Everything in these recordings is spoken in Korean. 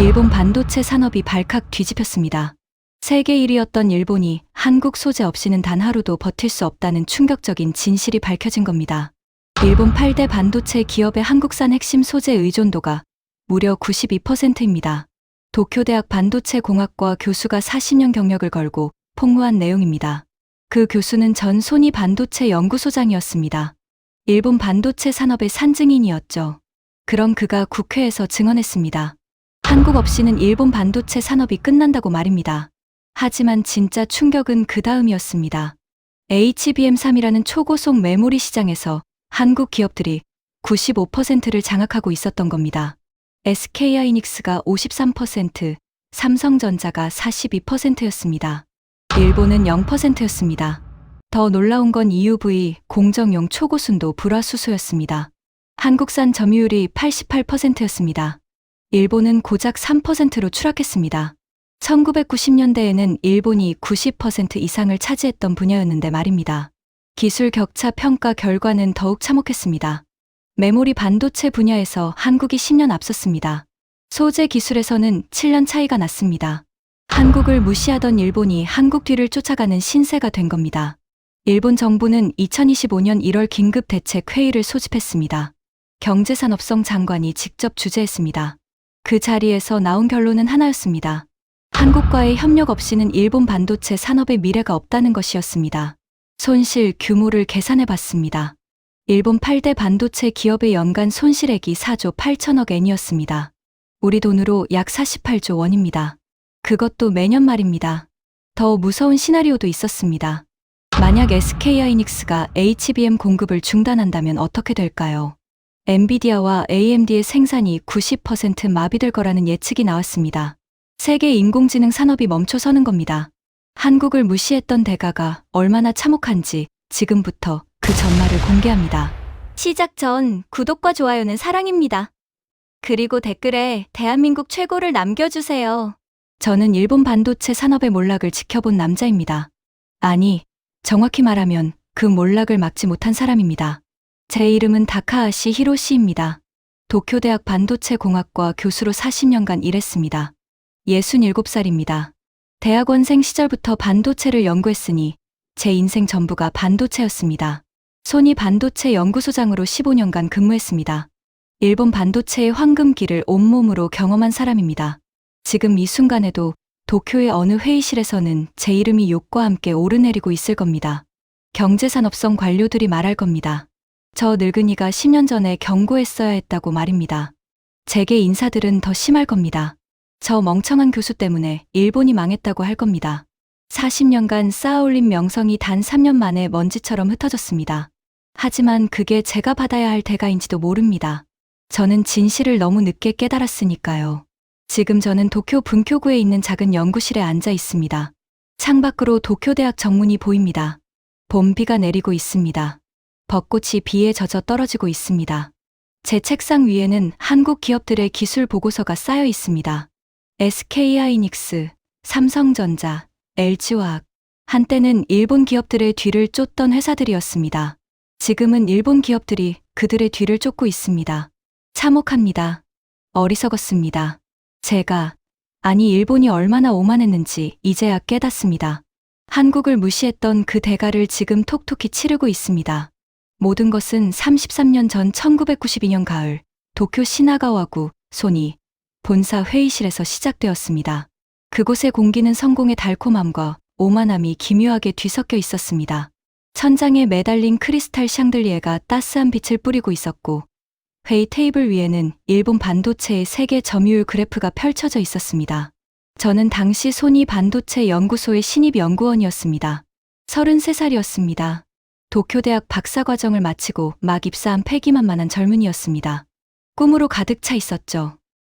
일본 반도체 산업이 발칵 뒤집혔습니다. 세계 1위였던 일본이 한국 소재 없이는 단 하루도 버틸 수 없다는 충격적인 진실이 밝혀진 겁니다. 일본 8대 반도체 기업의 한국산 핵심 소재 의존도가 무려 92%입니다. 도쿄대학 반도체공학과 교수가 40년 경력을 걸고 폭로한 내용입니다. 그 교수는 전 소니 반도체 연구소장이었습니다. 일본 반도체 산업의 산증인이었죠. 그럼 그가 국회에서 증언했습니다. 한국 없이는 일본 반도체 산업이 끝난다고 말입니다. 하지만 진짜 충격은 그 다음이었습니다. HBM3이라는 초고속 메모리 시장에서 한국 기업들이 95%를 장악하고 있었던 겁니다. SK하이닉스가 53%, 삼성전자가 42%였습니다. 일본은 0%였습니다. 더 놀라운 건 EUV 공정용 초고순도 불화수소였습니다. 한국산 점유율이 88%였습니다. 일본은 고작 3%로 추락했습니다. 1990년대에는 일본이 90% 이상을 차지했던 분야였는데 말입니다. 기술 격차 평가 결과는 더욱 참혹했습니다. 메모리 반도체 분야에서 한국이 10년 앞섰습니다. 소재 기술에서는 7년 차이가 났습니다. 한국을 무시하던 일본이 한국 뒤를 쫓아가는 신세가 된 겁니다. 일본 정부는 2025년 1월 긴급 대책 회의를 소집했습니다. 경제산업성 장관이 직접 주재했습니다. 그 자리에서 나온 결론은 하나였습니다. 한국과의 협력 없이는 일본 반도체 산업의 미래가 없다는 것이었습니다. 손실 규모를 계산해 봤습니다. 일본 8대 반도체 기업의 연간 손실액이 4조 8천억 엔이었습니다. 우리 돈으로 약 48조 원입니다. 그것도 매년 말입니다. 더 무서운 시나리오도 있었습니다. 만약 SK하이닉스가 HBM 공급을 중단한다면 어떻게 될까요? 엔비디아와 AMD의 생산이 90% 마비될 거라는 예측이 나왔습니다. 세계 인공지능 산업이 멈춰서는 겁니다. 한국을 무시했던 대가가 얼마나 참혹한지 지금부터 그 전말을 공개합니다. 시작 전 구독과 좋아요는 사랑입니다. 그리고 댓글에 대한민국 최고를 남겨주세요. 저는 일본 반도체 산업의 몰락을 지켜본 남자입니다. 아니, 정확히 말하면 그 몰락을 막지 못한 사람입니다. 제 이름은 다카하시 히로시입니다. 도쿄대학 반도체공학과 교수로 40년간 일했습니다. 67살입니다. 대학원생 시절부터 반도체를 연구했으니 제 인생 전부가 반도체였습니다. 소니 반도체 연구소장으로 15년간 근무했습니다. 일본 반도체의 황금기를 온몸으로 경험한 사람입니다. 지금 이 순간에도 도쿄의 어느 회의실에서는 제 이름이 욕과 함께 오르내리고 있을 겁니다. 경제산업성 관료들이 말할 겁니다. 저 늙은이가 10년 전에 경고했어야 했다고 말입니다. 제게 인사들은 더 심할 겁니다. 저 멍청한 교수 때문에 일본이 망했다고 할 겁니다. 40년간 쌓아올린 명성이 단 3년 만에 먼지처럼 흩어졌습니다. 하지만 그게 제가 받아야 할 대가인지도 모릅니다. 저는 진실을 너무 늦게 깨달았으니까요. 지금 저는 도쿄 분교구에 있는 작은 연구실에 앉아 있습니다. 창밖으로 도쿄대학 정문이 보입니다. 봄비가 내리고 있습니다. 벚꽃이 비에 젖어 떨어지고 있습니다. 제 책상 위에는 한국 기업들의 기술 보고서가 쌓여 있습니다. SK하이닉스, 삼성전자, LG화학. 한때는 일본 기업들의 뒤를 쫓던 회사들이었습니다. 지금은 일본 기업들이 그들의 뒤를 쫓고 있습니다. 참혹합니다. 어리석었습니다. 아니 일본이 얼마나 오만했는지 이제야 깨닫습니다. 한국을 무시했던 그 대가를 지금 톡톡히 치르고 있습니다. 모든 것은 33년 전 1992년 가을 도쿄 시나가와구 소니 본사 회의실에서 시작되었습니다. 그곳의 공기는 성공의 달콤함과 오만함이 기묘하게 뒤섞여 있었습니다. 천장에 매달린 크리스탈 샹들리에가 따스한 빛을 뿌리고 있었고 회의 테이블 위에는 일본 반도체의 세계 점유율 그래프가 펼쳐져 있었습니다. 저는 당시 소니 반도체 연구소의 신입 연구원이었습니다. 33살이었습니다. 도쿄대학 박사과정을 마치고 막 입사한 패기만만한 젊은이였습니다. 꿈으로 가득 차 있었죠.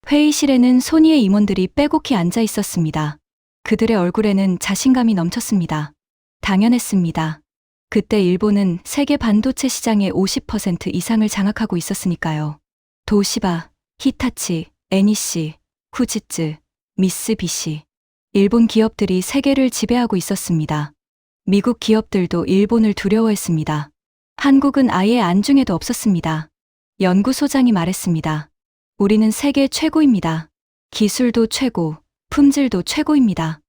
회의실에는 소니의 임원들이 빼곡히 앉아 있었습니다. 그들의 얼굴에는 자신감이 넘쳤습니다. 당연했습니다. 그때 일본은 세계 반도체 시장의 50% 이상을 장악하고 있었으니까요. 도시바, 히타치, NEC, 후지츠, 미쓰비시. 일본 기업들이 세계를 지배하고 있었습니다. 미국 기업들도 일본을 두려워했습니다. 한국은 아예 안중에도 없었습니다. 연구소장이 말했습니다. 우리는 세계 최고입니다. 기술도 최고, 품질도 최고입니다.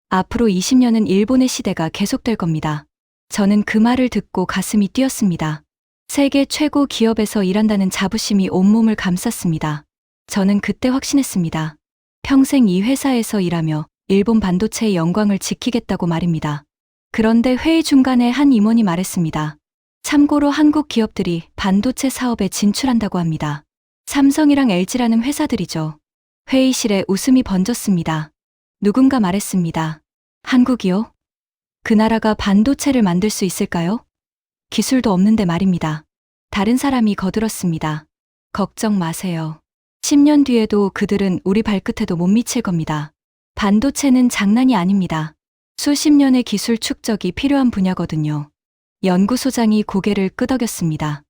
앞으로 20년은 일본의 시대가 계속될 겁니다. 저는 그 말을 듣고 가슴이 뛰었습니다. 세계 최고 기업에서 일한다는 자부심이 온몸을 감쌌습니다. 저는 그때 확신했습니다. 평생 이 회사에서 일하며 일본 반도체의 영광을 지키겠다고 말입니다. 그런데 회의 중간에 한 임원이 말했습니다. 참고로 한국 기업들이 반도체 사업에 진출한다고 합니다. 삼성이랑 LG라는 회사들이죠. 회의실에 웃음이 번졌습니다. 누군가 말했습니다. 한국이요? 그 나라가 반도체를 만들 수 있을까요? 기술도 없는데 말입니다. 다른 사람이 거들었습니다. 걱정 마세요. 10년 뒤에도 그들은 우리 발끝에도 못 미칠 겁니다. 반도체는 장난이 아닙니다. 수십 년의 기술 축적이 필요한 분야거든요. 연구소장이 고개를 끄덕였습니다.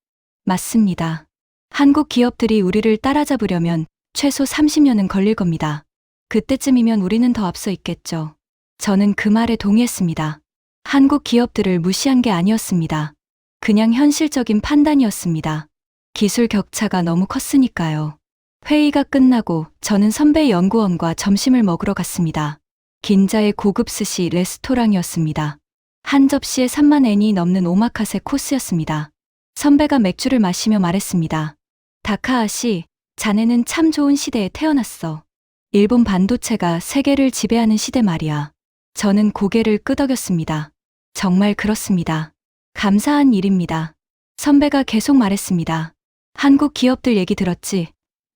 맞습니다. 한국 기업들이 우리를 따라잡으려면 최소 30년은 걸릴 겁니다. 그때쯤이면 우리는 더 앞서 있겠죠. 저는 그 말에 동의했습니다. 한국 기업들을 무시한 게 아니었습니다. 그냥 현실적인 판단이었습니다. 기술 격차가 너무 컸으니까요. 회의가 끝나고 저는 선배 연구원과 점심을 먹으러 갔습니다. 긴자의 고급 스시 레스토랑이었습니다. 한 접시에 3만 엔이 넘는 오마카세 코스였습니다. 선배가 맥주를 마시며 말했습니다. 다카하시, 자네는 참 좋은 시대에 태어났어. 일본 반도체가 세계를 지배하는 시대 말이야. 저는 고개를 끄덕였습니다. 정말 그렇습니다. 감사한 일입니다. 선배가 계속 말했습니다. 한국 기업들 얘기 들었지?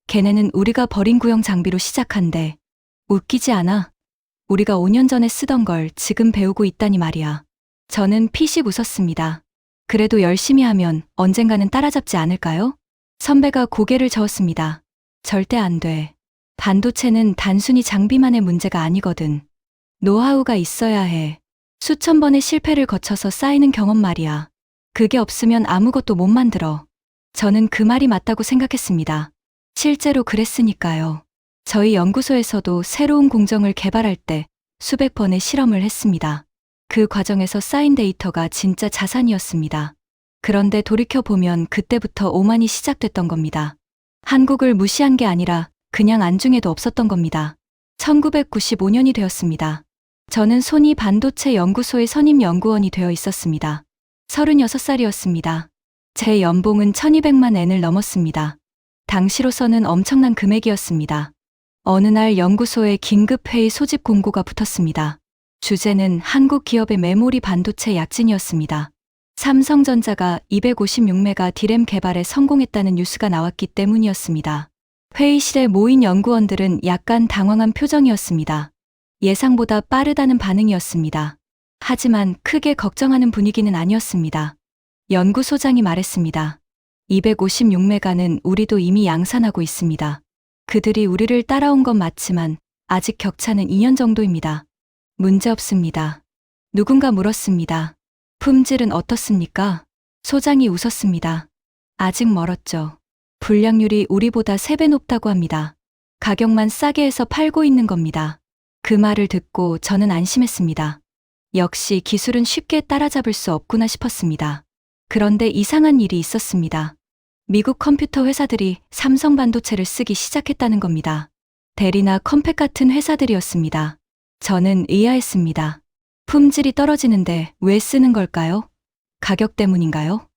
걔네는 우리가 버린 구형 장비로 시작한대. 웃기지 않아? 우리가 5년 전에 쓰던 걸 지금 배우고 있다니 말이야. 저는 피식 웃었습니다. 그래도 열심히 하면 언젠가는 따라잡지 않을까요? 선배가 고개를 저었습니다. 절대 안 돼. 반도체는 단순히 장비만의 문제가 아니거든. 노하우가 있어야 해. 수천 번의 실패를 거쳐서 쌓이는 경험 말이야. 그게 없으면 아무것도 못 만들어. 저는 그 말이 맞다고 생각했습니다. 실제로 그랬으니까요. 저희 연구소에서도 새로운 공정을 개발할 때 수백 번의 실험을 했습니다. 그 과정에서 쌓인 데이터가 진짜 자산이었습니다. 그런데 돌이켜보면 그때부터 오만이 시작됐던 겁니다. 한국을 무시한 게 아니라 그냥 안중에도 없었던 겁니다. 1995년이 되었습니다. 저는 소니 반도체 연구소의 선임 연구원이 되어 있었습니다. 36살이었습니다. 제 연봉은 1200만 엔을 넘었습니다. 당시로서는 엄청난 금액이었습니다. 어느 날 연구소에 긴급회의 소집 공고가 붙었습니다. 주제는 한국 기업의 메모리 반도체 약진이었습니다. 삼성전자가 256메가 디램 개발에 성공했다는 뉴스가 나왔기 때문이었습니다. 회의실에 모인 연구원들은 약간 당황한 표정이었습니다. 예상보다 빠르다는 반응이었습니다. 하지만 크게 걱정하는 분위기는 아니었습니다. 연구소장이 말했습니다. 256메가는 우리도 이미 양산하고 있습니다. 그들이 우리를 따라온 건 맞지만 아직 격차는 2년 정도입니다. 문제없습니다. 누군가 물었습니다. 품질은 어떻습니까? 소장이 웃었습니다. 아직 멀었죠. 불량률이 우리보다 3배 높다고 합니다. 가격만 싸게 해서 팔고 있는 겁니다. 그 말을 듣고 저는 안심했습니다. 역시 기술은 쉽게 따라잡을 수 없구나 싶었습니다. 그런데 이상한 일이 있었습니다. 미국 컴퓨터 회사들이 삼성 반도체를 쓰기 시작했다는 겁니다. 델이나 컴팩 같은 회사들이었습니다. 저는 의아했습니다. 품질이 떨어지는데 왜 쓰는 걸까요? 가격 때문인가요?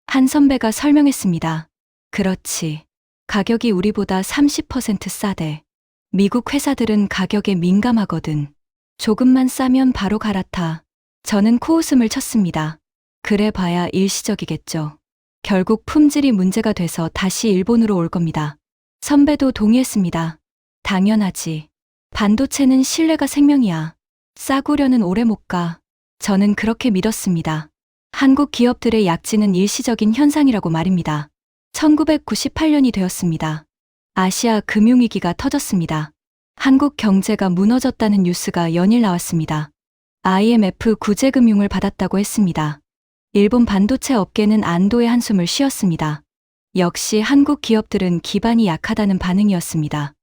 한 선배가 설명했습니다. 그렇지. 가격이 우리보다 30% 싸대. 미국 회사들은 가격에 민감하거든. 조금만 싸면 바로 갈아타. 저는 코웃음을 쳤습니다. 그래 봐야 일시적이겠죠. 결국 품질이 문제가 돼서 다시 일본으로 올 겁니다. 선배도 동의했습니다. 당연하지. 반도체는 신뢰가 생명이야. 싸구려는 오래 못 가. 저는 그렇게 믿었습니다. 한국 기업들의 약진은 일시적인 현상이라고 말입니다. 1998년이 되었습니다. 아시아 금융위기가 터졌습니다. 한국 경제가 무너졌다는 뉴스가 연일 나왔습니다. IMF 구제금융을 받았다고 했습니다. 일본 반도체 업계는 안도의 한숨을 쉬었습니다. 역시 한국 기업들은 기반이 약하다는 반응이었습니다.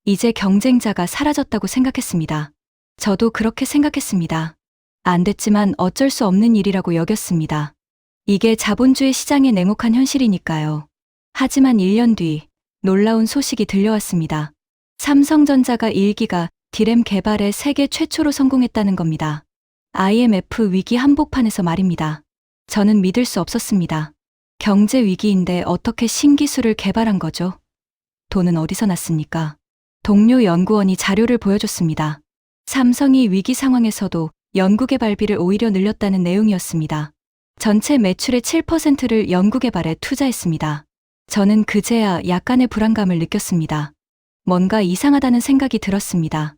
이제 경쟁자가 사라졌다고 생각했습니다. 저도 그렇게 생각했습니다. 안 됐지만 어쩔 수 없는 일이라고 여겼습니다. 이게 자본주의 시장의 냉혹한 현실이니까요. 하지만 1년 뒤 놀라운 소식이 들려왔습니다. 삼성전자가 1기가 디램 개발에 세계 최초로 성공했다는 겁니다. IMF 위기 한복판에서 말입니다. 저는 믿을 수 없었습니다. 경제 위기인데 어떻게 신기술을 개발한 거죠? 돈은 어디서 났습니까? 동료 연구원이 자료를 보여줬습니다. 삼성이 위기 상황에서도 연구개발비를 오히려 늘렸다는 내용이었습니다. 전체 매출의 7%를 연구개발에 투자했습니다. 저는 그제야 약간의 불안감을 느꼈습니다. 뭔가 이상하다는 생각이 들었습니다.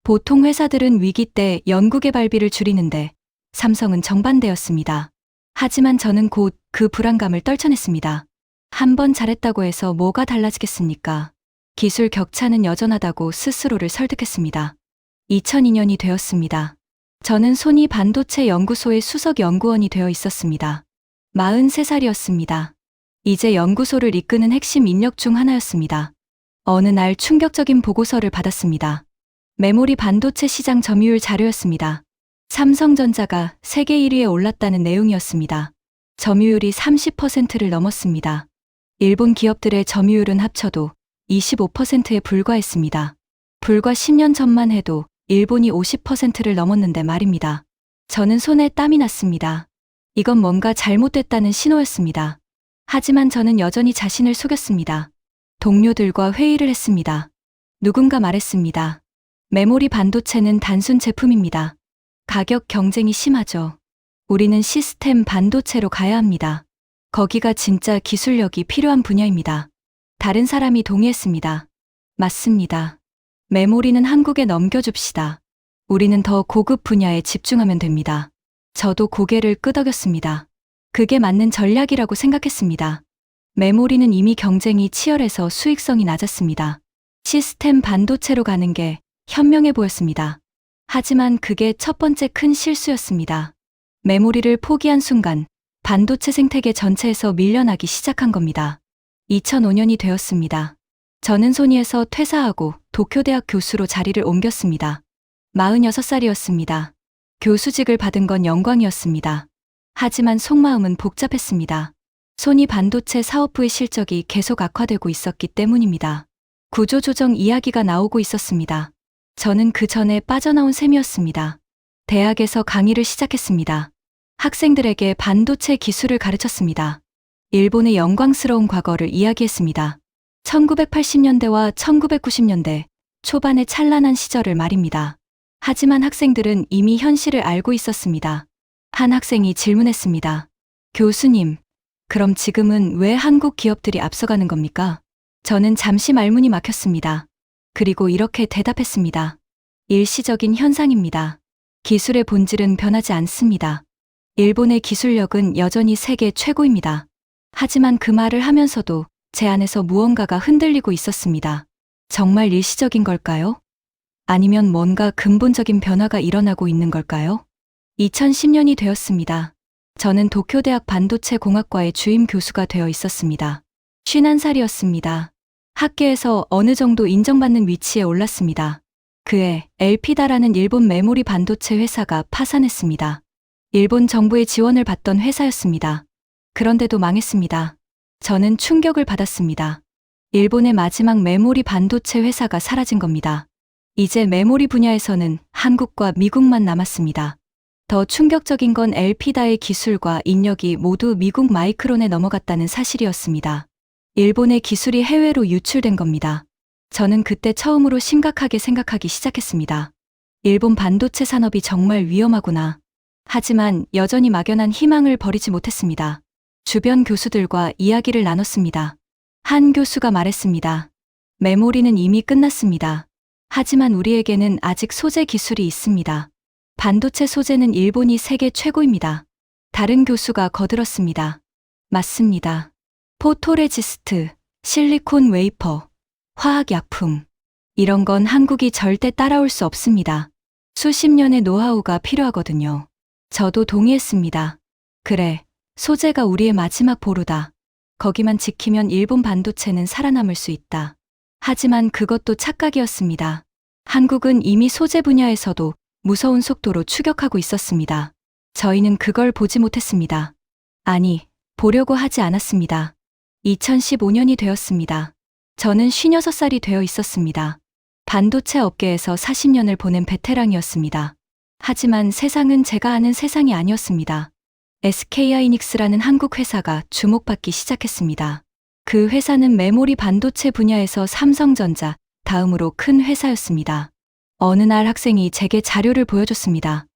보통 회사들은 위기 때 연구개발비를 줄이는데 삼성은 정반대였습니다. 하지만 저는 곧 그 불안감을 떨쳐냈습니다. 한 번 잘했다고 해서 뭐가 달라지겠습니까? 기술 격차는 여전하다고 스스로를 설득했습니다. 2002년이 되었습니다. 저는 소니 반도체 연구소의 수석 연구원이 되어 있었습니다. 43살이었습니다. 이제 연구소를 이끄는 핵심 인력 중 하나였습니다. 어느 날 충격적인 보고서를 받았습니다. 메모리 반도체 시장 점유율 자료였습니다. 삼성전자가 세계 1위에 올랐다는 내용이었습니다. 점유율이 30%를 넘었습니다. 일본 기업들의 점유율은 합쳐도 25%에 불과했습니다. 불과 10년 전만 해도 일본이 50%를 넘었는데 말입니다. 저는 손에 땀이 났습니다. 이건 뭔가 잘못됐다는 신호였습니다. 하지만 저는 여전히 자신을 속였습니다. 동료들과 회의를 했습니다. 누군가 말했습니다. 메모리 반도체는 단순 제품입니다. 가격 경쟁이 심하죠. 우리는 시스템 반도체로 가야 합니다. 거기가 진짜 기술력이 필요한 분야입니다. 다른 사람이 동의했습니다. 맞습니다. 메모리는 한국에 넘겨줍시다. 우리는 더 고급 분야에 집중하면 됩니다. 저도 고개를 끄덕였습니다. 그게 맞는 전략이라고 생각했습니다. 메모리는 이미 경쟁이 치열해서 수익성이 낮았습니다. 시스템 반도체로 가는 게 현명해 보였습니다. 하지만 그게 첫 번째 큰 실수였습니다. 메모리를 포기한 순간 반도체 생태계 전체에서 밀려나기 시작한 겁니다. 2005년이 되었습니다. 저는 소니에서 퇴사하고 도쿄대학 교수로 자리를 옮겼습니다. 46살이었습니다. 교수직을 받은 건 영광이었습니다. 하지만 속마음은 복잡했습니다. 소니 반도체 사업부의 실적이 계속 악화되고 있었기 때문입니다. 구조조정 이야기가 나오고 있었습니다. 저는 그 전에 빠져나온 셈이었습니다. 대학에서 강의를 시작했습니다. 학생들에게 반도체 기술을 가르쳤습니다. 일본의 영광스러운 과거를 이야기했습니다. 1980년대와 1990년대 초반의 찬란한 시절을 말입니다. 하지만 학생들은 이미 현실을 알고 있었습니다. 한 학생이 질문했습니다. 교수님, 그럼 지금은 왜 한국 기업들이 앞서가는 겁니까? 저는 잠시 말문이 막혔습니다. 그리고 이렇게 대답했습니다. 일시적인 현상입니다. 기술의 본질은 변하지 않습니다. 일본의 기술력은 여전히 세계 최고입니다. 하지만 그 말을 하면서도 제 안에서 무언가가 흔들리고 있었습니다. 정말 일시적인 걸까요? 아니면 뭔가 근본적인 변화가 일어나고 있는 걸까요? 2010년이 되었습니다. 저는 도쿄대학 반도체 공학과의 주임 교수가 되어 있었습니다. 51살이었습니다. 학계에서 어느 정도 인정받는 위치에 올랐습니다. 그해 엘피다라는 일본 메모리 반도체 회사가 파산했습니다. 일본 정부의 지원을 받던 회사였습니다. 그런데도 망했습니다. 저는 충격을 받았습니다. 일본의 마지막 메모리 반도체 회사가 사라진 겁니다. 이제 메모리 분야에서는 한국과 미국만 남았습니다. 더 충격적인 건 엘피다의 기술과 인력이 모두 미국 마이크론에 넘어갔다는 사실이었습니다. 일본의 기술이 해외로 유출된 겁니다. 저는 그때 처음으로 심각하게 생각하기 시작했습니다. 일본 반도체 산업이 정말 위험하구나. 하지만 여전히 막연한 희망을 버리지 못했습니다. 주변 교수들과 이야기를 나눴습니다. 한 교수가 말했습니다. 메모리는 이미 끝났습니다. 하지만 우리에게는 아직 소재 기술이 있습니다. 반도체 소재는 일본이 세계 최고입니다. 다른 교수가 거들었습니다. 맞습니다. 포토레지스트, 실리콘 웨이퍼, 화학약품. 이런 건 한국이 절대 따라올 수 없습니다. 수십 년의 노하우가 필요하거든요. 저도 동의했습니다. 그래, 소재가 우리의 마지막 보루다. 거기만 지키면 일본 반도체는 살아남을 수 있다. 하지만 그것도 착각이었습니다. 한국은 이미 소재 분야에서도 무서운 속도로 추격하고 있었습니다. 저희는 그걸 보지 못했습니다. 아니, 보려고 하지 않았습니다. 2015년이 되었습니다. 저는 56살이 되어 있었습니다. 반도체 업계에서 40년을 보낸 베테랑이었습니다. 하지만 세상은 제가 아는 세상이 아니었습니다. SK하이닉스라는 한국 회사가 주목받기 시작했습니다. 그 회사는 메모리 반도체 분야에서 삼성전자 다음으로 큰 회사였습니다. 어느 날 학생이 제게 자료를 보여줬습니다.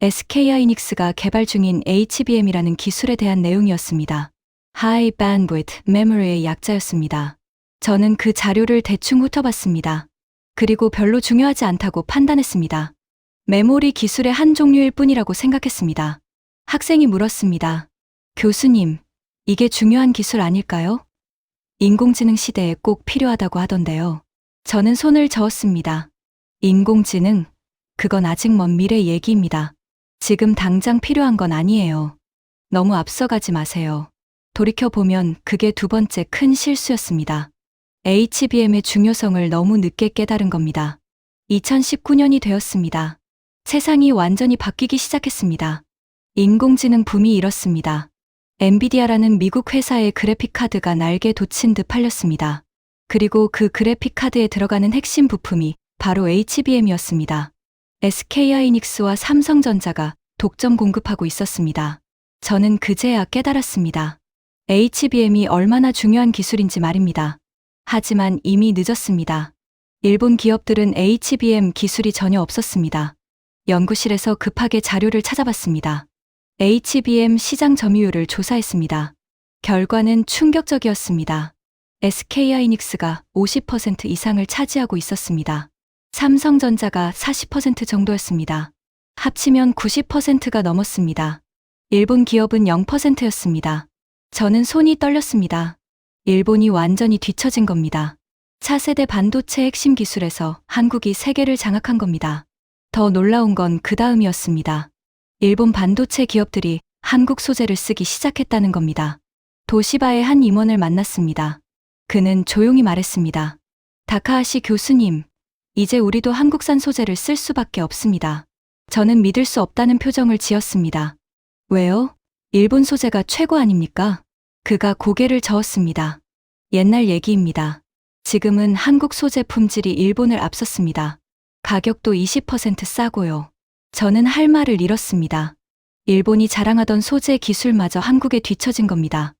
SK하이닉스가 개발 중인 HBM이라는 기술에 대한 내용이었습니다. High Bandwidth Memory의 약자였습니다. 저는 그 자료를 대충 훑어봤습니다. 그리고 별로 중요하지 않다고 판단했습니다. 메모리 기술의 한 종류일 뿐이라고 생각했습니다. 학생이 물었습니다. 교수님, 이게 중요한 기술 아닐까요? 인공지능 시대에 꼭 필요하다고 하던데요. 저는 손을 저었습니다. 인공지능? 그건 아직 먼 미래 얘기입니다. 지금 당장 필요한 건 아니에요. 너무 앞서가지 마세요. 돌이켜보면 그게 두 번째 큰 실수였습니다. HBM의 중요성을 너무 늦게 깨달은 겁니다. 2019년이 되었습니다. 세상이 완전히 바뀌기 시작했습니다. 인공지능 붐이 일었습니다. 엔비디아라는 미국 회사의 그래픽 카드가 날개 돋친 듯 팔렸습니다. 그리고 그 그래픽 카드에 들어가는 핵심 부품이 바로 HBM이었습니다. SK하이닉스와 삼성전자가 독점 공급하고 있었습니다. 저는 그제야 깨달았습니다. HBM이 얼마나 중요한 기술인지 말입니다. 하지만 이미 늦었습니다. 일본 기업들은 HBM 기술이 전혀 없었습니다. 연구실에서 급하게 자료를 찾아봤습니다. HBM 시장 점유율을 조사했습니다. 결과는 충격적이었습니다. SK하이닉스가 50% 이상을 차지하고 있었습니다. 삼성전자가 40% 정도였습니다. 합치면 90%가 넘었습니다. 일본 기업은 0%였습니다. 저는 손이 떨렸습니다. 일본이 완전히 뒤처진 겁니다. 차세대 반도체 핵심 기술에서 한국이 세계를 장악한 겁니다. 더 놀라운 건 그 다음이었습니다. 일본 반도체 기업들이 한국 소재를 쓰기 시작했다는 겁니다. 도시바의 한 임원을 만났습니다. 그는 조용히 말했습니다. 다카하시 교수님, 이제 우리도 한국산 소재를 쓸 수밖에 없습니다. 저는 믿을 수 없다는 표정을 지었습니다. 왜요? 일본 소재가 최고 아닙니까? 그가 고개를 저었습니다. 옛날 얘기입니다. 지금은 한국 소재 품질이 일본을 앞섰습니다. 가격도 20% 싸고요. 저는 할 말을 잃었습니다. 일본이 자랑하던 소재 기술마저 한국에 뒤처진 겁니다.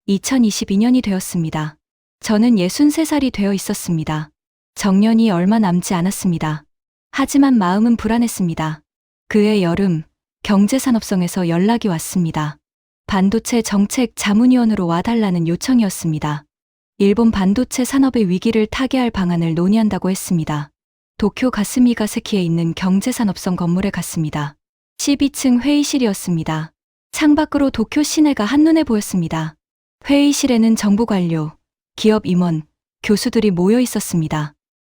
2022년이 되었습니다. 저는 63살이 되어 있었습니다. 정년이 얼마 남지 않았습니다. 하지만 마음은 불안했습니다. 그해 여름, 경제산업성에서 연락이 왔습니다. 반도체 정책 자문위원으로 와달라는 요청이었습니다. 일본 반도체 산업의 위기를 타개할 방안을 논의한다고 했습니다. 도쿄 가스미가세키에 있는 경제산업성 건물에 갔습니다. 12층 회의실이었습니다. 창밖으로 도쿄 시내가 한눈에 보였습니다. 회의실에는 정부 관료, 기업 임원, 교수들이 모여 있었습니다.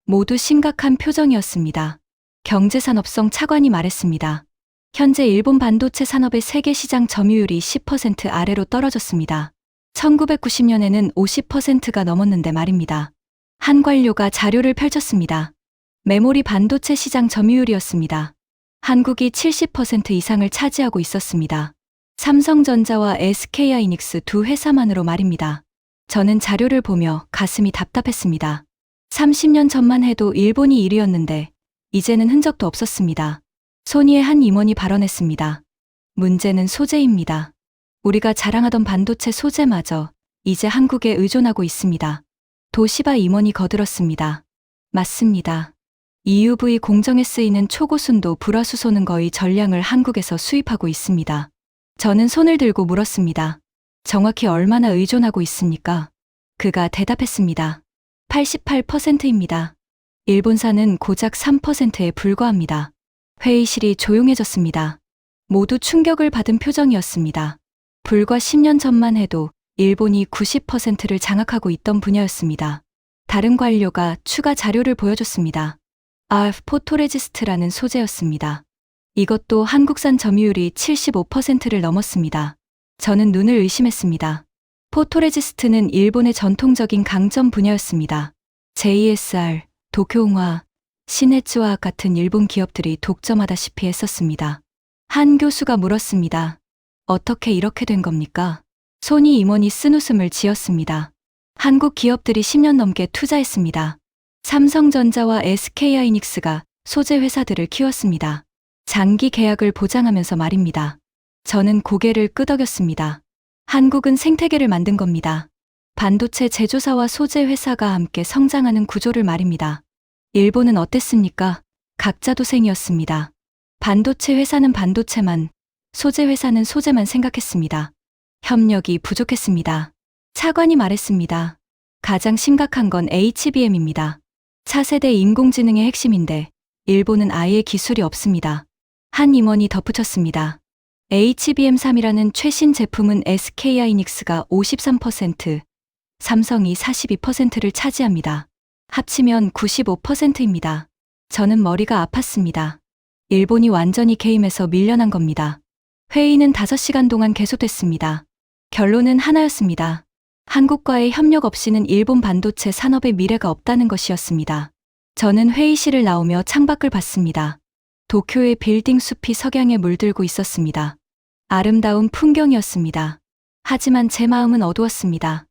모두 심각한 표정이었습니다. 경제산업성 차관이 말했습니다. 현재 일본 반도체 산업의 세계 시장 점유율이 10% 아래로 떨어졌습니다. 1990년에는 50%가 넘었는데 말입니다. 한 관료가 자료를 펼쳤습니다. 메모리 반도체 시장 점유율이었습니다. 한국이 70% 이상을 차지하고 있었습니다. 삼성전자와 SK하이닉스 두 회사만으로 말입니다. 저는 자료를 보며 가슴이 답답했습니다. 30년 전만 해도 일본이 1위였는데 이제는 흔적도 없었습니다. 소니의 한 임원이 발언했습니다. 문제는 소재입니다. 우리가 자랑하던 반도체 소재마저 이제 한국에 의존하고 있습니다. 도시바 임원이 거들었습니다. 맞습니다. EUV 공정에 쓰이는 초고순도 불화수소는 거의 전량을 한국에서 수입하고 있습니다. 저는 손을 들고 물었습니다. 정확히 얼마나 의존하고 있습니까? 그가 대답했습니다. 88%입니다. 일본산은 고작 3%에 불과합니다. 회의실이 조용해졌습니다. 모두 충격을 받은 표정이었습니다. 불과 10년 전만 해도 일본이 90%를 장악하고 있던 분야였습니다. 다른 관료가 추가 자료를 보여줬습니다. RF 포토레지스트라는 소재였습니다. 이것도 한국산 점유율이 75%를 넘었습니다. 저는 눈을 의심했습니다. 포토레지스트는 일본의 전통적인 강점 분야였습니다. JSR, 도쿄웅화, 시네츠화학 같은 일본 기업들이 독점하다시피 했었습니다. 한 교수가 물었습니다. 어떻게 이렇게 된 겁니까? 소니 임원이 쓴 웃음을 지었습니다. 한국 기업들이 10년 넘게 투자했습니다. 삼성전자와 SK하이닉스가 소재 회사들을 키웠습니다. 장기 계약을 보장하면서 말입니다. 저는 고개를 끄덕였습니다. 한국은 생태계를 만든 겁니다. 반도체 제조사와 소재 회사가 함께 성장하는 구조를 말입니다. 일본은 어땠습니까? 각자 도생이었습니다. 반도체 회사는 반도체만, 소재 회사는 소재만 생각했습니다. 협력이 부족했습니다. 차관이 말했습니다. 가장 심각한 건 HBM입니다. 차세대 인공지능의 핵심인데 일본은 아예 기술이 없습니다. 한 임원이 덧붙였습니다. HBM3이라는 최신 제품은 SK하이닉스가 53%, 삼성이 42%를 차지합니다. 합치면 95%입니다. 저는 머리가 아팠습니다. 일본이 완전히 게임에서 밀려난 겁니다. 회의는 5시간 동안 계속됐습니다. 결론은 하나였습니다. 한국과의 협력 없이는 일본 반도체 산업의 미래가 없다는 것이었습니다. 저는 회의실을 나오며 창밖을 봤습니다. 도쿄의 빌딩 숲이 석양에 물들고 있었습니다. 아름다운 풍경이었습니다. 하지만 제 마음은 어두웠습니다.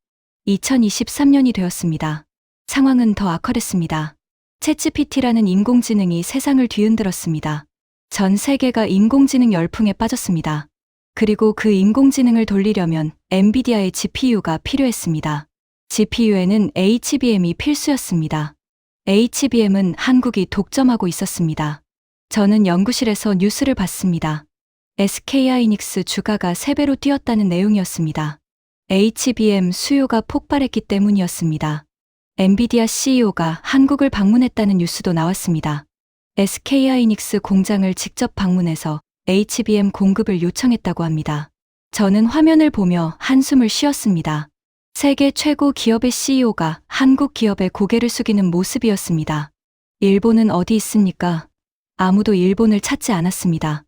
2023년이 되었습니다. 상황은 더 악화됐습니다. 챗GPT라는 인공지능이 세상을 뒤흔들었습니다. 전 세계가 인공지능 열풍에 빠졌습니다. 그리고 그 인공지능을 돌리려면 엔비디아의 GPU가 필요했습니다. GPU에는 HBM이 필수였습니다. HBM은 한국이 독점하고 있었습니다. 저는 연구실에서 뉴스를 봤습니다. SK하이닉스 주가가 3배로 뛰었다는 내용이었습니다. HBM 수요가 폭발했기 때문이었습니다. 엔비디아 CEO가 한국을 방문했다는 뉴스도 나왔습니다. SK하이닉스 공장을 직접 방문해서 HBM 공급을 요청했다고 합니다. 저는 화면을 보며 한숨을 쉬었습니다. 세계 최고 기업의 CEO가 한국 기업에 고개를 숙이는 모습이었습니다. 일본은 어디 있습니까? 아무도 일본을 찾지 않았습니다.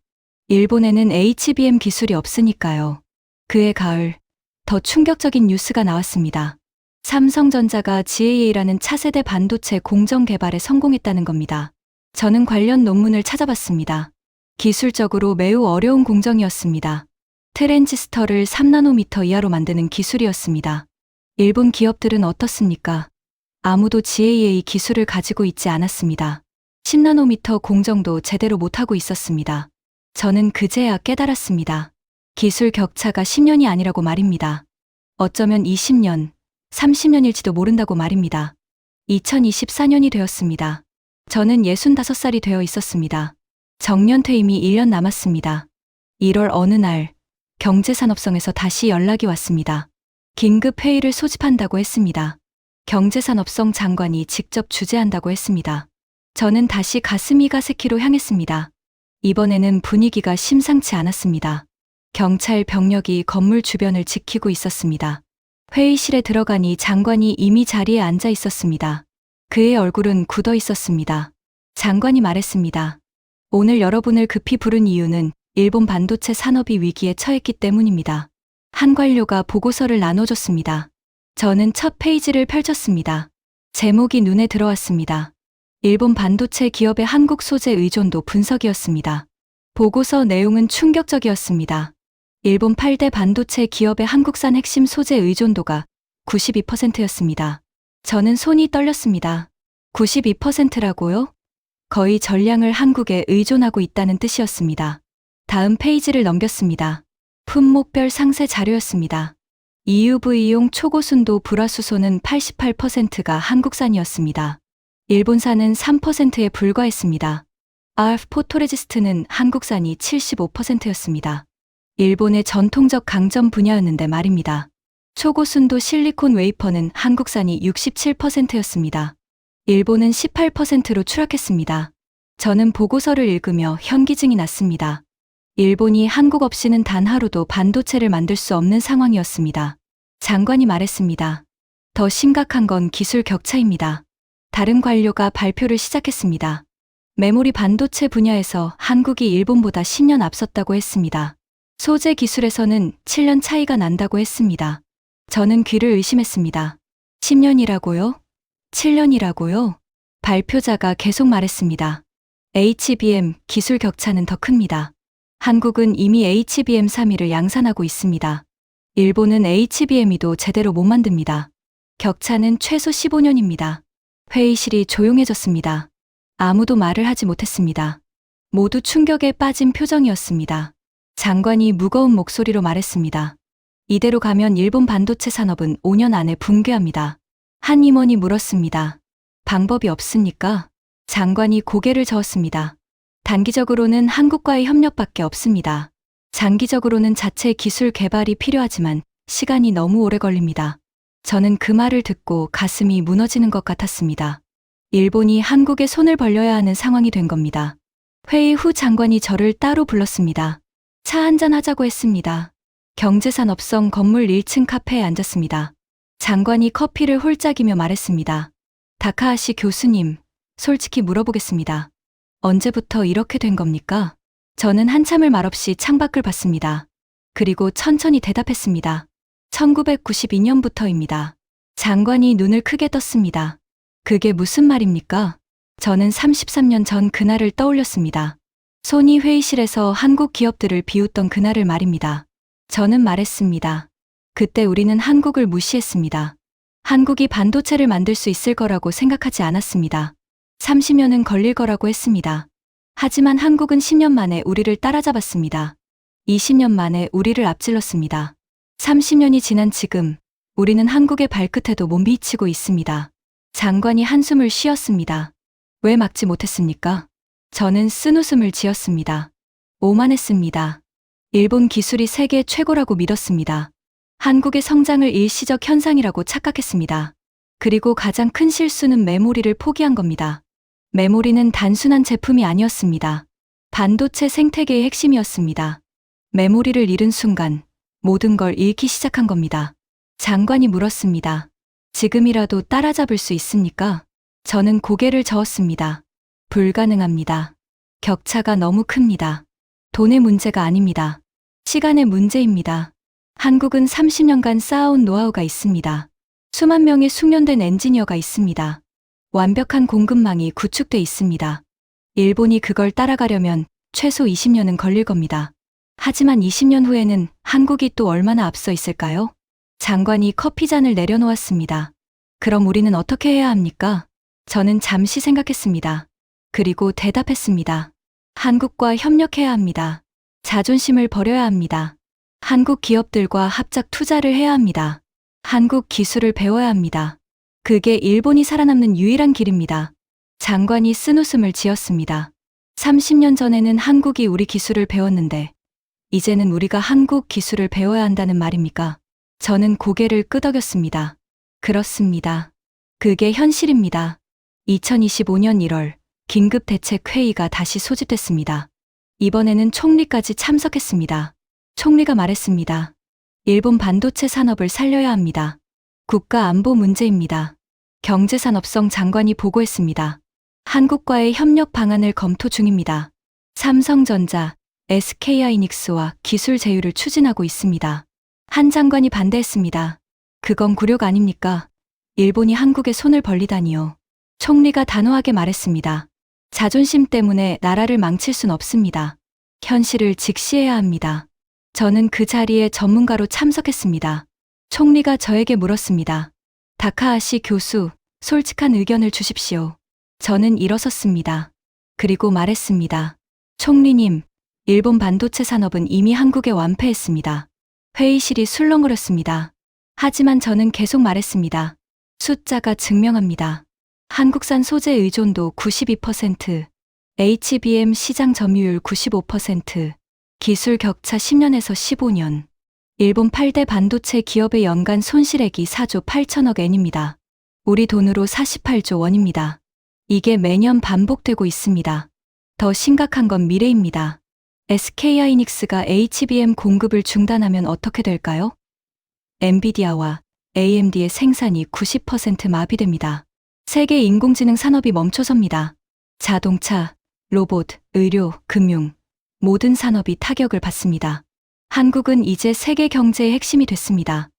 일본에는 HBM 기술이 없으니까요. 그해 가을, 더 충격적인 뉴스가 나왔습니다. 삼성전자가 GAA라는 차세대 반도체 공정 개발에 성공했다는 겁니다. 저는 관련 논문을 찾아봤습니다. 기술적으로 매우 어려운 공정이었습니다. 트랜지스터를 3나노미터 이하로 만드는 기술이었습니다. 일본 기업들은 어떻습니까? 아무도 GAA 기술을 가지고 있지 않았습니다. 10나노미터 공정도 제대로 못하고 있었습니다. 저는 그제야 깨달았습니다. 기술 격차가 10년이 아니라고 말입니다. 어쩌면 20년, 30년일지도 모른다고 말입니다. 2024년이 되었습니다. 저는 65살이 되어 있었습니다. 정년 퇴임이 1년 남았습니다. 1월 어느 날 경제산업성에서 다시 연락이 왔습니다. 긴급 회의를 소집한다고 했습니다. 경제산업성 장관이 직접 주재한다고 했습니다. 저는 다시 가스미가세키로 향했습니다. 이번에는 분위기가 심상치 않았습니다. 경찰 병력이 건물 주변을 지키고 있었습니다. 회의실에 들어가니 장관이 이미 자리에 앉아 있었습니다. 그의 얼굴은 굳어 있었습니다. 장관이 말했습니다. 오늘 여러분을 급히 부른 이유는 일본 반도체 산업이 위기에 처했기 때문입니다. 한 관료가 보고서를 나눠줬습니다. 저는 첫 페이지를 펼쳤습니다. 제목이 눈에 들어왔습니다. 일본 반도체 기업의 한국 소재 의존도 분석이었습니다. 보고서 내용은 충격적이었습니다. 일본 8대 반도체 기업의 한국산 핵심 소재 의존도가 92%였습니다. 저는 손이 떨렸습니다. 92%라고요? 거의 전량을 한국에 의존하고 있다는 뜻이었습니다. 다음 페이지를 넘겼습니다. 품목별 상세 자료였습니다. EUV용 초고순도 불화수소는 88%가 한국산이었습니다. 일본산은 3%에 불과했습니다. RF 포토레지스트는 한국산이 75%였습니다. 일본의 전통적 강점 분야였는데 말입니다. 초고순도 실리콘 웨이퍼는 한국산이 67%였습니다. 일본은 18%로 추락했습니다. 저는 보고서를 읽으며 현기증이 났습니다. 일본이 한국 없이는 단 하루도 반도체를 만들 수 없는 상황이었습니다. 장관이 말했습니다. 더 심각한 건 기술 격차입니다. 다른 관료가 발표를 시작했습니다. 메모리 반도체 분야에서 한국이 일본보다 10년 앞섰다고 했습니다. 소재 기술에서는 7년 차이가 난다고 했습니다. 저는 귀를 의심했습니다. 10년이라고요? 7년이라고요? 발표자가 계속 말했습니다. HBM 기술 격차는 더 큽니다. 한국은 이미 HBM3을 양산하고 있습니다. 일본은 HBM2도 제대로 못 만듭니다. 격차는 최소 15년입니다. 회의실이 조용해졌습니다. 아무도 말을 하지 못했습니다. 모두 충격에 빠진 표정이었습니다. 장관이 무거운 목소리로 말했습니다. 이대로 가면 일본 반도체 산업은 5년 안에 붕괴합니다. 한 임원이 물었습니다. 방법이 없습니까? 장관이 고개를 저었습니다. 단기적으로는 한국과의 협력밖에 없습니다. 장기적으로는 자체 기술 개발이 필요하지만 시간이 너무 오래 걸립니다. 저는 그 말을 듣고 가슴이 무너지는 것 같았습니다. 일본이 한국에 손을 벌려야 하는 상황이 된 겁니다. 회의 후 장관이 저를 따로 불렀습니다. 차 한잔 하자고 했습니다. 경제산업성 건물 1층 카페에 앉았습니다. 장관이 커피를 홀짝이며 말했습니다. 다카하시 교수님, 솔직히 물어보겠습니다. 언제부터 이렇게 된 겁니까? 저는 한참을 말없이 창밖을 봤습니다. 그리고 천천히 대답했습니다. 1992년부터입니다. 장관이 눈을 크게 떴습니다. 그게 무슨 말입니까? 저는 33년 전 그날을 떠올렸습니다. 손이 회의실에서 한국 기업들을 비웃던 그날을 말입니다. 저는 말했습니다. 그때 우리는 한국을 무시했습니다. 한국이 반도체를 만들 수 있을 거라고 생각하지 않았습니다. 30년은 걸릴 거라고 했습니다. 하지만 한국은 10년 만에 우리를 따라잡았습니다. 20년 만에 우리를 앞질렀습니다. 30년이 지난 지금, 우리는 한국의 발끝에도 못 미치고 있습니다. 장관이 한숨을 쉬었습니다. 왜 막지 못했습니까? 저는 쓴웃음을 지었습니다. 오만했습니다. 일본 기술이 세계 최고라고 믿었습니다. 한국의 성장을 일시적 현상이라고 착각했습니다. 그리고 가장 큰 실수는 메모리를 포기한 겁니다. 메모리는 단순한 제품이 아니었습니다. 반도체 생태계의 핵심이었습니다. 메모리를 잃은 순간 모든 걸 잃기 시작한 겁니다. 장관이 물었습니다. 지금이라도 따라잡을 수 있습니까? 저는 고개를 저었습니다. 불가능합니다. 격차가 너무 큽니다. 돈의 문제가 아닙니다. 시간의 문제입니다. 한국은 30년간 쌓아온 노하우가 있습니다. 수만 명의 숙련된 엔지니어가 있습니다. 완벽한 공급망이 구축돼 있습니다. 일본이 그걸 따라가려면 최소 20년은 걸릴 겁니다. 하지만 20년 후에는 한국이 또 얼마나 앞서 있을까요? 장관이 커피잔을 내려놓았습니다. 그럼 우리는 어떻게 해야 합니까? 저는 잠시 생각했습니다. 그리고 대답했습니다. 한국과 협력해야 합니다. 자존심을 버려야 합니다. 한국 기업들과 합작 투자를 해야 합니다. 한국 기술을 배워야 합니다. 그게 일본이 살아남는 유일한 길입니다. 장관이 쓴웃음을 지었습니다. 30년 전에는 한국이 우리 기술을 배웠는데 이제는 우리가 한국 기술을 배워야 한다는 말입니까? 저는 고개를 끄덕였습니다. 그렇습니다. 그게 현실입니다. 2025년 1월 긴급대책회의가 다시 소집됐습니다. 이번에는 총리까지 참석했습니다. 총리가 말했습니다. 일본 반도체 산업을 살려야 합니다. 국가 안보 문제입니다. 경제산업성 장관이 보고했습니다. 한국과의 협력 방안을 검토 중입니다. 삼성전자, SK하이닉스와 기술 제휴를 추진하고 있습니다. 한 장관이 반대했습니다. 그건 굴욕 아닙니까? 일본이 한국에 손을 벌리다니요. 총리가 단호하게 말했습니다. 자존심 때문에 나라를 망칠 순 없습니다. 현실을 직시해야 합니다. 저는 그 자리에 전문가로 참석했습니다. 총리가 저에게 물었습니다. 다카하시 교수, 솔직한 의견을 주십시오. 저는 일어섰습니다. 그리고 말했습니다. 총리님, 일본 반도체 산업은 이미 한국에 완패했습니다. 회의실이 술렁거렸습니다. 하지만 저는 계속 말했습니다. 숫자가 증명합니다. 한국산 소재 의존도 92%, HBM 시장 점유율 95%, 기술 격차 10년에서 15년. 일본 8대 반도체 기업의 연간 손실액이 4조 8천억 엔입니다. 우리 돈으로 48조 원입니다. 이게 매년 반복되고 있습니다. 더 심각한 건 미래입니다. SK하이닉스가 HBM 공급을 중단하면 어떻게 될까요? 엔비디아와 AMD의 생산이 90% 마비됩니다. 세계 인공지능 산업이 멈춰섭니다. 자동차, 로봇, 의료, 금융, 모든 산업이 타격을 받습니다. 한국은 이제 세계 경제의 핵심이 됐습니다.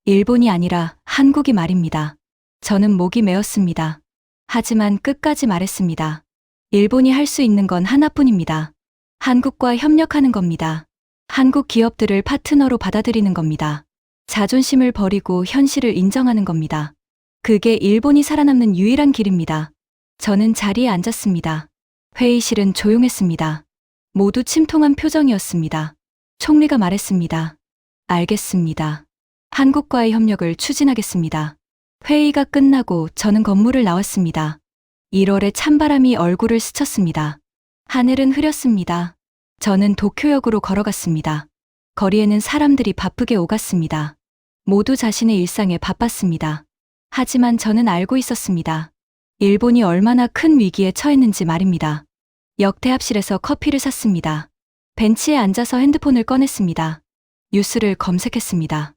일본이 아니라 한국이 말입니다. 저는 목이 메었습니다. 하지만 끝까지 말했습니다. 일본이 할 수 있는 건 하나뿐입니다. 한국과 협력하는 겁니다. 한국 기업들을 파트너로 받아들이는 겁니다. 자존심을 버리고 현실을 인정하는 겁니다. 그게 일본이 살아남는 유일한 길입니다. 저는 자리에 앉았습니다. 회의실은 조용했습니다. 모두 침통한 표정이었습니다. 총리가 말했습니다. 알겠습니다. 한국과의 협력을 추진하겠습니다. 회의가 끝나고 저는 건물을 나왔습니다. 1월에 찬바람이 얼굴을 스쳤습니다. 하늘은 흐렸습니다. 저는 도쿄역으로 걸어갔습니다. 거리에는 사람들이 바쁘게 오갔습니다. 모두 자신의 일상에 바빴습니다. 하지만 저는 알고 있었습니다. 일본이 얼마나 큰 위기에 처했는지 말입니다. 역대합실에서 커피를 샀습니다. 벤치에 앉아서 핸드폰을 꺼냈습니다. 뉴스를 검색했습니다.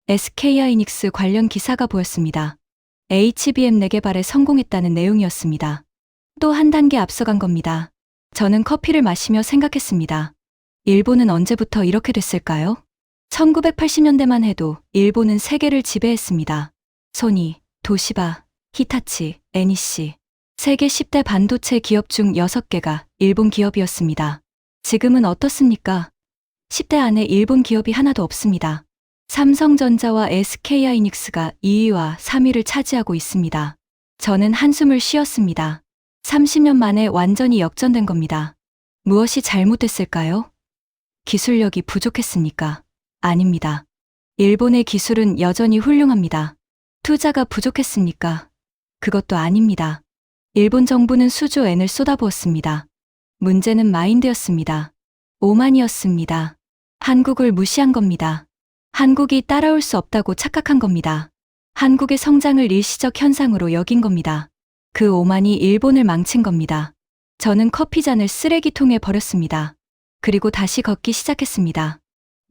SK하이닉스 관련 기사가 보였습니다. HBM 내개발에 성공했다는 내용이었습니다. 또 한 단계 앞서간 겁니다. 저는 커피를 마시며 생각했습니다. 일본은 언제부터 이렇게 됐을까요? 1980년대만 해도 일본은 세계를 지배했습니다. 소니, 도시바, 히타치, NEC. 세계 10대 반도체 기업 중 6개가 일본 기업이었습니다. 지금은 어떻습니까? 10대 안에 일본 기업이 하나도 없습니다. 삼성전자와 SK하이닉스가 2위와 3위를 차지하고 있습니다. 저는 한숨을 쉬었습니다. 30년 만에 완전히 역전된 겁니다. 무엇이 잘못됐을까요? 기술력이 부족했습니까? 아닙니다. 일본의 기술은 여전히 훌륭합니다. 투자가 부족했습니까? 그것도 아닙니다. 일본 정부는 수조 엔을 쏟아부었습니다. 문제는 마인드였습니다. 오만이었습니다. 한국을 무시한 겁니다. 한국이 따라올 수 없다고 착각한 겁니다. 한국의 성장을 일시적 현상으로 여긴 겁니다. 그 오만이 일본을 망친 겁니다. 저는 커피잔을 쓰레기통에 버렸습니다. 그리고 다시 걷기 시작했습니다.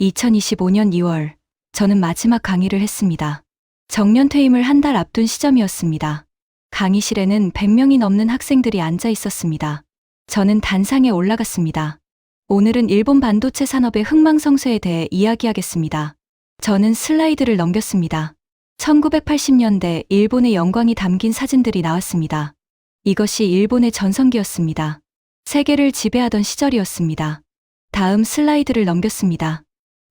2025년 2월, 저는 마지막 강의를 했습니다. 정년 퇴임을 한 달 앞둔 시점이었습니다. 강의실에는 100명이 넘는 학생들이 앉아 있었습니다. 저는 단상에 올라갔습니다. 오늘은 일본 반도체 산업의 흥망성쇠에 대해 이야기하겠습니다. 저는 슬라이드를 넘겼습니다. 1980년대 일본의 영광이 담긴 사진들이 나왔습니다. 이것이 일본의 전성기였습니다. 세계를 지배하던 시절이었습니다. 다음 슬라이드를 넘겼습니다.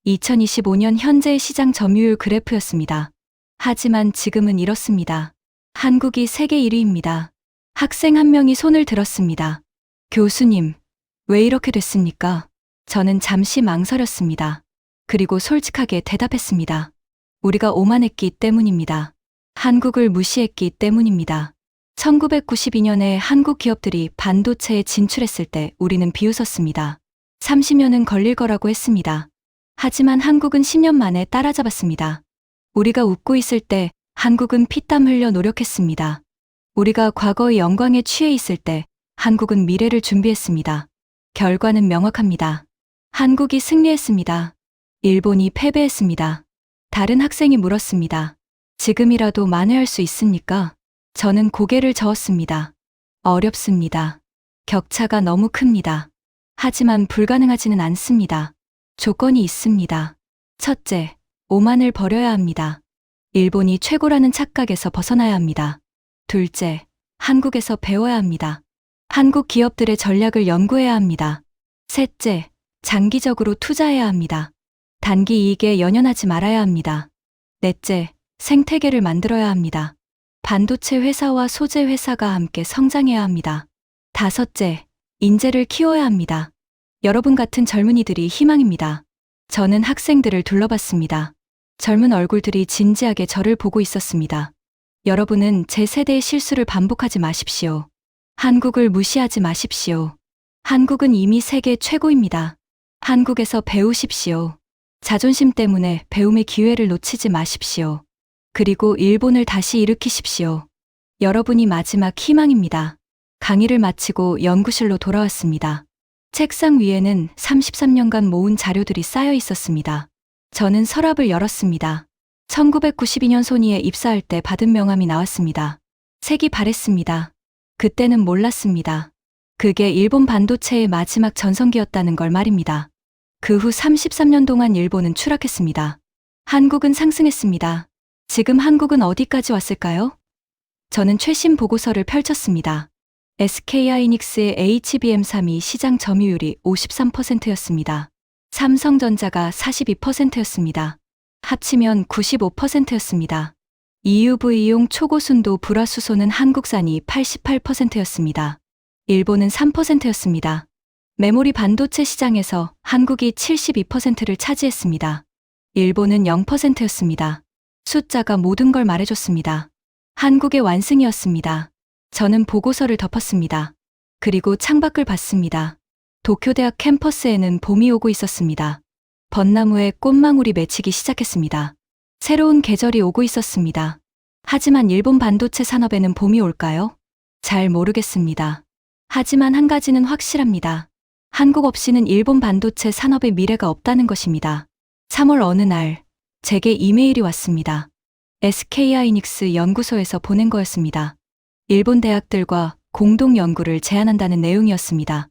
2025년 현재의 시장 점유율 그래프였습니다. 하지만 지금은 이렇습니다. 한국이 세계 1위입니다. 학생 한 명이 손을 들었습니다. 교수님, 왜 이렇게 됐습니까? 저는 잠시 망설였습니다. 그리고 솔직하게 대답했습니다. 우리가 오만했기 때문입니다. 한국을 무시했기 때문입니다. 1992년에 한국 기업들이 반도체에 진출했을 때 우리는 비웃었습니다. 30년은 걸릴 거라고 했습니다. 하지만 한국은 10년 만에 따라잡았습니다. 우리가 웃고 있을 때 한국은 피땀 흘려 노력했습니다. 우리가 과거의 영광에 취해 있을 때 한국은 미래를 준비했습니다. 결과는 명확합니다. 한국이 승리했습니다. 일본이 패배했습니다. 다른 학생이 물었습니다. 지금이라도 만회할 수 있습니까? 저는 고개를 저었습니다. 어렵습니다. 격차가 너무 큽니다. 하지만 불가능하지는 않습니다. 조건이 있습니다. 첫째, 오만을 버려야 합니다. 일본이 최고라는 착각에서 벗어나야 합니다. 둘째, 한국에서 배워야 합니다. 한국 기업들의 전략을 연구해야 합니다. 셋째, 장기적으로 투자해야 합니다. 단기 이익에 연연하지 말아야 합니다. 넷째, 생태계를 만들어야 합니다. 반도체 회사와 소재 회사가 함께 성장해야 합니다. 다섯째, 인재를 키워야 합니다. 여러분 같은 젊은이들이 희망입니다. 저는 학생들을 둘러봤습니다. 젊은 얼굴들이 진지하게 저를 보고 있었습니다. 여러분은 제 세대의 실수를 반복하지 마십시오. 한국을 무시하지 마십시오. 한국은 이미 세계 최고입니다. 한국에서 배우십시오. 자존심 때문에 배움의 기회를 놓치지 마십시오. 그리고 일본을 다시 일으키십시오. 여러분이 마지막 희망입니다. 강의를 마치고 연구실로 돌아왔습니다. 책상 위에는 33년간 모은 자료들이 쌓여 있었습니다. 저는 서랍을 열었습니다. 1992년 소니에 입사할 때 받은 명함이 나왔습니다. 색이 바랬습니다. 그때는 몰랐습니다. 그게 일본 반도체의 마지막 전성기였다는 걸 말입니다. 그 후 33년 동안 일본은 추락했습니다. 한국은 상승했습니다. 지금 한국은 어디까지 왔을까요? 저는 최신 보고서를 펼쳤습니다. SK하이닉스의 HBM 3위 시장 점유율이 53%였습니다. 삼성전자가 42%였습니다. 합치면 95%였습니다. EUV용 초고순도 불화수소는 한국산이 88%였습니다. 일본은 3%였습니다. 메모리 반도체 시장에서 한국이 72%를 차지했습니다. 일본은 0%였습니다. 숫자가 모든 걸 말해줬습니다. 한국의 완승이었습니다. 저는 보고서를 덮었습니다. 그리고 창밖을 봤습니다. 도쿄대학 캠퍼스에는 봄이 오고 있었습니다. 벚나무에 꽃망울이 맺히기 시작했습니다. 새로운 계절이 오고 있었습니다. 하지만 일본 반도체 산업에는 봄이 올까요? 잘 모르겠습니다. 하지만 한 가지는 확실합니다. 한국 없이는 일본 반도체 산업의 미래가 없다는 것입니다. 3월 어느 날, 제게 이메일이 왔습니다. SK하이닉스 연구소에서 보낸 거였습니다. 일본 대학들과 공동 연구를 제안한다는 내용이었습니다.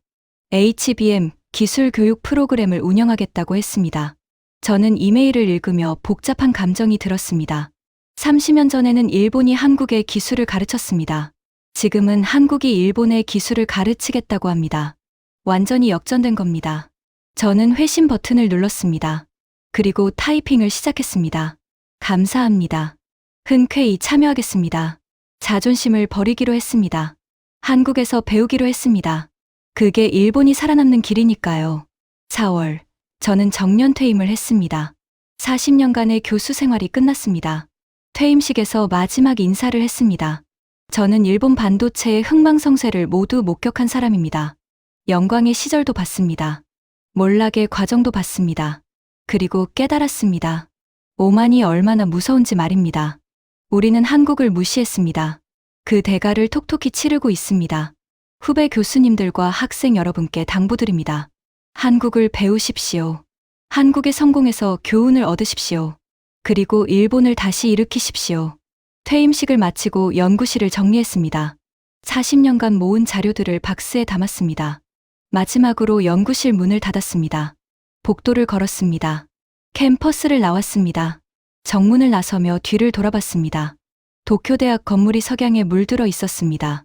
HBM 기술 교육 프로그램을 운영하겠다고 했습니다. 저는 이메일을 읽으며 복잡한 감정이 들었습니다. 30년 전에는 일본이 한국에 기술을 가르쳤습니다. 지금은 한국이 일본에 기술을 가르치겠다고 합니다. 완전히 역전된 겁니다. 저는 회신 버튼을 눌렀습니다. 그리고 타이핑을 시작했습니다. 감사합니다. 흔쾌히 참여하겠습니다. 자존심을 버리기로 했습니다. 한국에서 배우기로 했습니다. 그게 일본이 살아남는 길이니까요. 4월, 저는 정년 퇴임을 했습니다. 40년간의 교수 생활이 끝났습니다. 퇴임식에서 마지막 인사를 했습니다. 저는 일본 반도체의 흥망성쇠를 모두 목격한 사람입니다. 영광의 시절도 봤습니다. 몰락의 과정도 봤습니다. 그리고 깨달았습니다. 오만이 얼마나 무서운지 말입니다. 우리는 한국을 무시했습니다. 그 대가를 톡톡히 치르고 있습니다. 후배 교수님들과 학생 여러분께 당부드립니다. 한국을 배우십시오. 한국의 성공에서 교훈을 얻으십시오. 그리고 일본을 다시 일으키십시오. 퇴임식을 마치고 연구실을 정리했습니다. 40년간 모은 자료들을 박스에 담았습니다. 마지막으로 연구실 문을 닫았습니다. 복도를 걸었습니다. 캠퍼스를 나왔습니다. 정문을 나서며 뒤를 돌아봤습니다. 도쿄대학 건물이 석양에 물들어 있었습니다.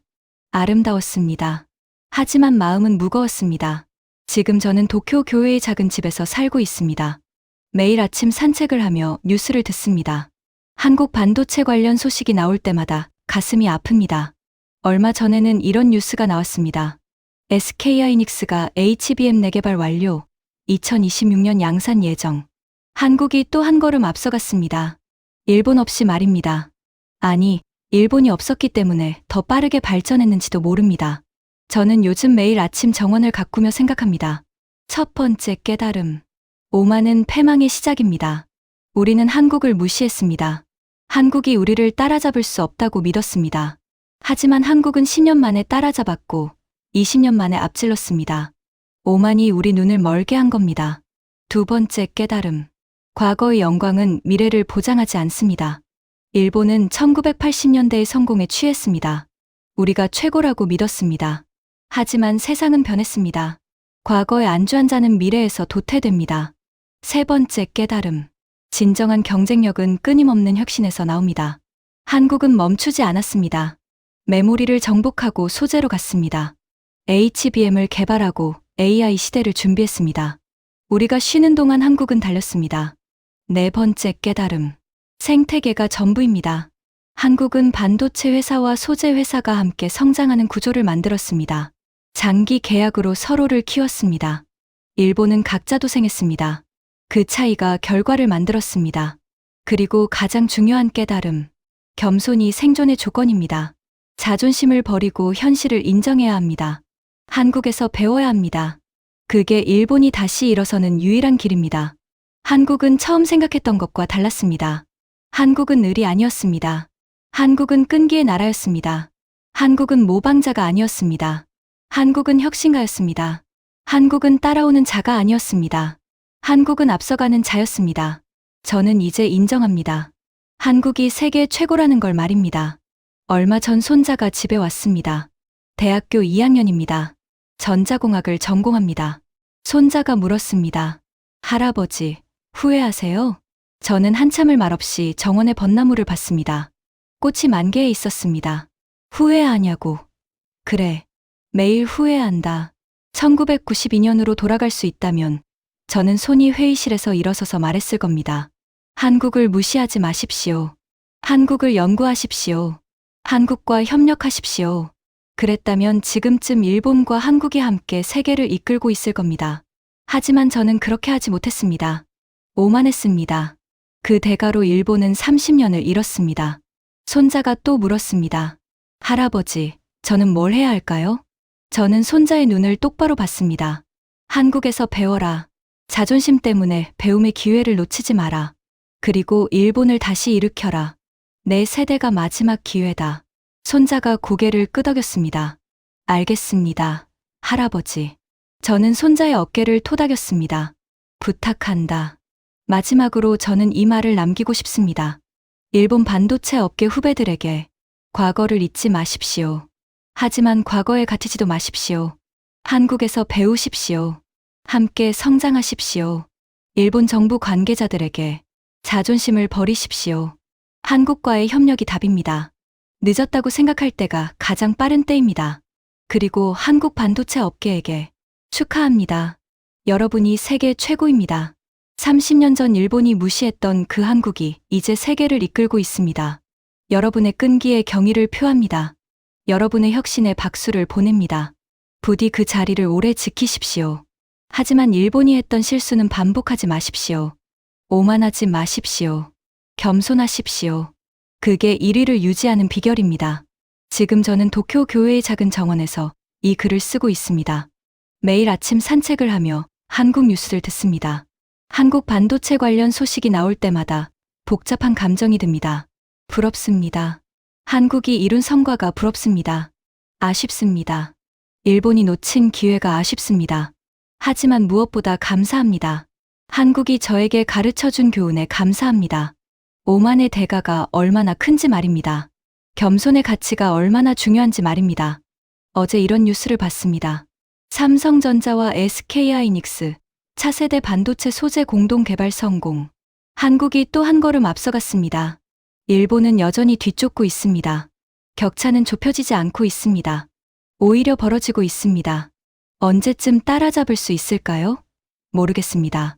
아름다웠습니다. 하지만 마음은 무거웠습니다. 지금 저는 도쿄 교외의 작은 집에서 살고 있습니다. 매일 아침 산책을 하며 뉴스를 듣습니다. 한국 반도체 관련 소식이 나올 때마다 가슴이 아픕니다. 얼마 전에는 이런 뉴스가 나왔습니다. SK하이닉스가 HBM 내개발 완료, 2026년 양산 예정. 한국이 또 한 걸음 앞서갔습니다. 일본 없이 말입니다. 아니, 일본이 없었기 때문에 더 빠르게 발전했는지도 모릅니다. 저는 요즘 매일 아침 정원을 가꾸며 생각합니다. 첫 번째 깨달음. 오만은 패망의 시작입니다. 우리는 한국을 무시했습니다. 한국이 우리를 따라잡을 수 없다고 믿었습니다. 하지만 한국은 10년 만에 따라잡았고 20년 만에 앞질렀습니다. 오만이 우리 눈을 멀게 한 겁니다. 두 번째 깨달음. 과거의 영광은 미래를 보장하지 않습니다. 일본은 1980년대의 성공에 취했습니다. 우리가 최고라고 믿었습니다. 하지만 세상은 변했습니다. 과거에 안주한 자는 미래에서 도태됩니다. 세 번째 깨달음. 진정한 경쟁력은 끊임없는 혁신에서 나옵니다. 한국은 멈추지 않았습니다. 메모리를 정복하고 소재로 갔습니다. HBM을 개발하고 AI 시대를 준비했습니다. 우리가 쉬는 동안 한국은 달렸습니다. 네 번째 깨달음. 생태계가 전부입니다. 한국은 반도체 회사와 소재 회사가 함께 성장하는 구조를 만들었습니다. 장기 계약으로 서로를 키웠습니다. 일본은 각자 도생했습니다. 그 차이가 결과를 만들었습니다. 그리고 가장 중요한 깨달음. 겸손이 생존의 조건입니다. 자존심을 버리고 현실을 인정해야 합니다. 한국에서 배워야 합니다. 그게 일본이 다시 일어서는 유일한 길입니다. 한국은 처음 생각했던 것과 달랐습니다. 한국은 을이 아니었습니다. 한국은 끈기의 나라였습니다. 한국은 모방자가 아니었습니다. 한국은 혁신가였습니다. 한국은 따라오는 자가 아니었습니다. 한국은 앞서가는 자였습니다. 저는 이제 인정합니다. 한국이 세계 최고라는 걸 말입니다. 얼마 전 손자가 집에 왔습니다. 대학교 2학년입니다. 전자공학을 전공합니다. 손자가 물었습니다. 할아버지, 후회하세요? 저는 한참을 말없이 정원의 벚나무를 봤습니다. 꽃이 만개에 있었습니다. 후회하냐고. 그래. 매일 후회한다. 1992년으로 돌아갈 수 있다면 저는 손이 회의실에서 일어서서 말했을 겁니다. 한국을 무시하지 마십시오. 한국을 연구하십시오. 한국과 협력하십시오. 그랬다면 지금쯤 일본과 한국이 함께 세계를 이끌고 있을 겁니다. 하지만 저는 그렇게 하지 못했습니다. 오만했습니다. 그 대가로 일본은 30년을 잃었습니다. 손자가 또 물었습니다. 할아버지, 저는 뭘 해야 할까요? 저는 손자의 눈을 똑바로 봤습니다. 한국에서 배워라. 자존심 때문에 배움의 기회를 놓치지 마라. 그리고 일본을 다시 일으켜라. 내 세대가 마지막 기회다. 손자가 고개를 끄덕였습니다. 알겠습니다. 할아버지. 저는 손자의 어깨를 토닥였습니다. 부탁한다. 마지막으로 저는 이 말을 남기고 싶습니다. 일본 반도체 업계 후배들에게 과거를 잊지 마십시오. 하지만 과거에 갇히지도 마십시오. 한국에서 배우십시오. 함께 성장하십시오. 일본 정부 관계자들에게 자존심을 버리십시오. 한국과의 협력이 답입니다. 늦었다고 생각할 때가 가장 빠른 때입니다. 그리고 한국 반도체 업계에게 축하합니다. 여러분이 세계 최고입니다. 30년 전 일본이 무시했던 그 한국이 이제 세계를 이끌고 있습니다. 여러분의 끈기에 경의를 표합니다. 여러분의 혁신에 박수를 보냅니다. 부디 그 자리를 오래 지키십시오. 하지만 일본이 했던 실수는 반복하지 마십시오. 오만하지 마십시오. 겸손하십시오. 그게 1위를 유지하는 비결입니다. 지금 저는 도쿄 교회의 작은 정원에서 이 글을 쓰고 있습니다. 매일 아침 산책을 하며 한국 뉴스를 듣습니다. 한국 반도체 관련 소식이 나올 때마다 복잡한 감정이 듭니다. 부럽습니다. 한국이 이룬 성과가 부럽습니다. 아쉽습니다. 일본이 놓친 기회가 아쉽습니다. 하지만 무엇보다 감사합니다. 한국이 저에게 가르쳐준 교훈에 감사합니다. 오만의 대가가 얼마나 큰지 말입니다. 겸손의 가치가 얼마나 중요한지 말입니다. 어제 이런 뉴스를 봤습니다. 삼성전자와 SK하이닉스 차세대 반도체 소재 공동 개발 성공. 한국이 또 한 걸음 앞서갔습니다. 일본은 여전히 뒤쫓고 있습니다. 격차는 좁혀지지 않고 있습니다. 오히려 벌어지고 있습니다. 언제쯤 따라잡을 수 있을까요? 모르겠습니다.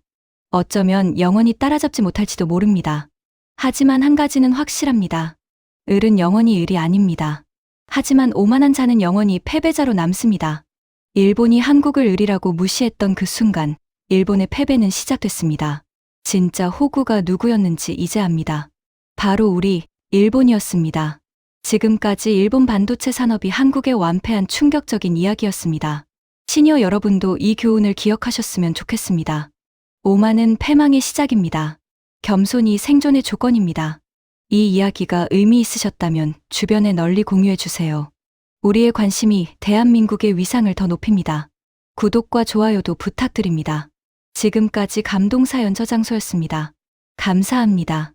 어쩌면 영원히 따라잡지 못할지도 모릅니다. 하지만 한 가지는 확실합니다. 을은 영원히 을이 아닙니다. 하지만 오만한 자는 영원히 패배자로 남습니다. 일본이 한국을 을이라고 무시했던 그 순간 일본의 패배는 시작됐습니다. 진짜 호구가 누구였는지 이제 압니다. 바로 우리 일본이었습니다. 지금까지 일본 반도체 산업이 한국에 완패한 충격적인 이야기였습니다. 시니어 여러분도 이 교훈을 기억하셨으면 좋겠습니다. 오만은 패망의 시작입니다. 겸손이 생존의 조건입니다. 이 이야기가 의미 있으셨다면 주변에 널리 공유해 주세요. 우리의 관심이 대한민국의 위상을 더 높입니다. 구독과 좋아요도 부탁드립니다. 지금까지 감동사연 저장소였습니다. 감사합니다.